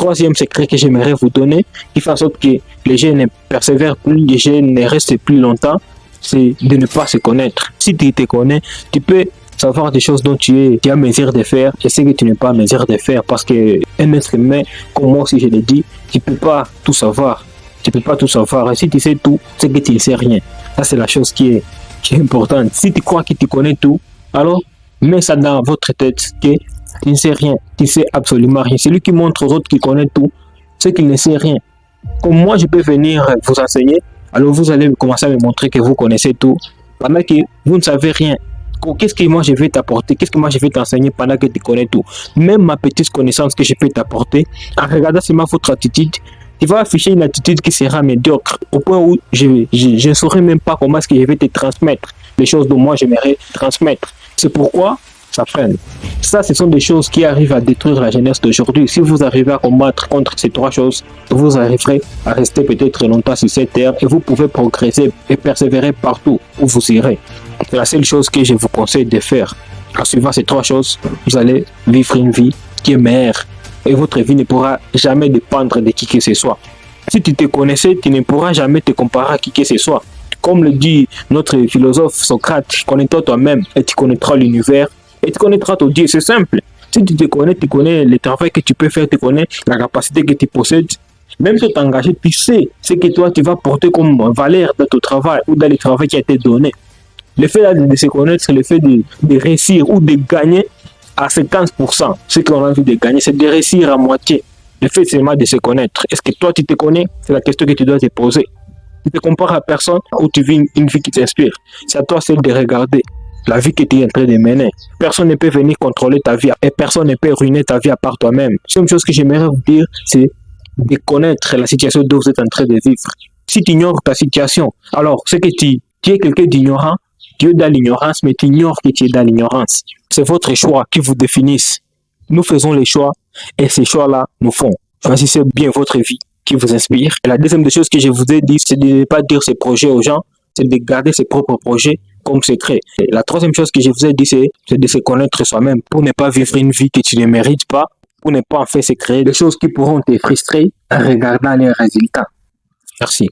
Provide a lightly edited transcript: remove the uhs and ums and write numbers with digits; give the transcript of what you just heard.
Troisième secret que j'aimerais vous donner, qui fait en sorte que les gens ne persévèrent plus, les gens ne restent plus longtemps, c'est de ne pas se connaître. Si tu te connais, tu peux savoir des choses dont tu es à mesure de faire et ce que tu n'es pas à mesure de faire, parce qu'un être humain, comme moi aussi je l'ai dit, tu ne peux pas tout savoir. Tu peux pas tout savoir. Et si tu sais tout, c'est que tu ne sais rien. Ça, c'est la chose qui est importante. Si tu crois que tu connais tout, alors mets ça dans votre tête que tu ne sais rien. Tu ne sais absolument rien. Celui qui montre aux autres qu'il connaît tout, c'est qu'il ne sait rien. Comme moi, je peux venir vous enseigner, alors vous allez commencer à me montrer que vous connaissez tout, pendant que vous ne savez rien. Qu'est-ce que moi je vais t'apporter? Qu'est-ce que moi je vais t'enseigner pendant que tu connais tout? Même ma petite connaissance que je peux t'apporter, en regardant seulement votre attitude, tu vas afficher une attitude qui sera médiocre, au point où je ne saurais même pas comment est-ce que je vais te transmettre les choses dont moi j'aimerais transmettre. C'est pourquoi ça freine. Ça, ce sont des choses qui arrivent à détruire la jeunesse d'aujourd'hui. Si vous arrivez à combattre contre ces trois choses, vous arriverez à rester peut-être longtemps sur cette terre et vous pouvez progresser et persévérer partout où vous irez. C'est la seule chose que je vous conseille de faire. En suivant ces trois choses, vous allez vivre une vie qui est meilleure et votre vie ne pourra jamais dépendre de qui que ce soit. Si tu te connaissais, tu ne pourras jamais te comparer à qui que ce soit. Comme le dit notre philosophe Socrate, connais-toi toi-même et tu connaîtras l'univers et tu connaîtras ton Dieu. C'est simple. Si tu connais le travail que tu peux faire, tu connais la capacité que tu possèdes. Même si tu t'engages, tu sais ce que toi tu vas porter comme valeur dans ton travail ou dans le travail qui a été donné. Le fait de se connaître, c'est le fait de réussir ou de gagner à 50%. Ce qu'on a envie de gagner, c'est de réussir à moitié. Le fait seulement de se connaître. Est-ce que toi tu te connais? C'est la question que tu dois te poser. Tu te compares à personne ou tu vis une vie qui t'inspire. C'est à toi celle de regarder la vie que tu es en train de mener. Personne ne peut venir contrôler ta vie et personne ne peut ruiner ta vie à part toi-même. C'est une chose que j'aimerais vous dire, c'est de connaître la situation dont vous êtes en train de vivre. Si tu ignores ta situation, alors c'est que tu es quelqu'un d'ignorant, tu es dans l'ignorance, mais tu ignores que tu es dans l'ignorance. C'est votre choix qui vous définissent. Nous faisons les choix et ces choix-là nous font. Choisissez bien votre vie qui vous inspire. Et la deuxième des choses que je vous ai dit, c'est de ne pas dire ces projets aux gens, c'est de garder ses propres projets comme secret. Et la troisième chose que je vous ai dit, c'est de se connaître soi-même pour ne pas vivre une vie que tu ne mérites pas, pour ne pas en fait se créer des choses qui pourront te frustrer en regardant les résultats. Merci.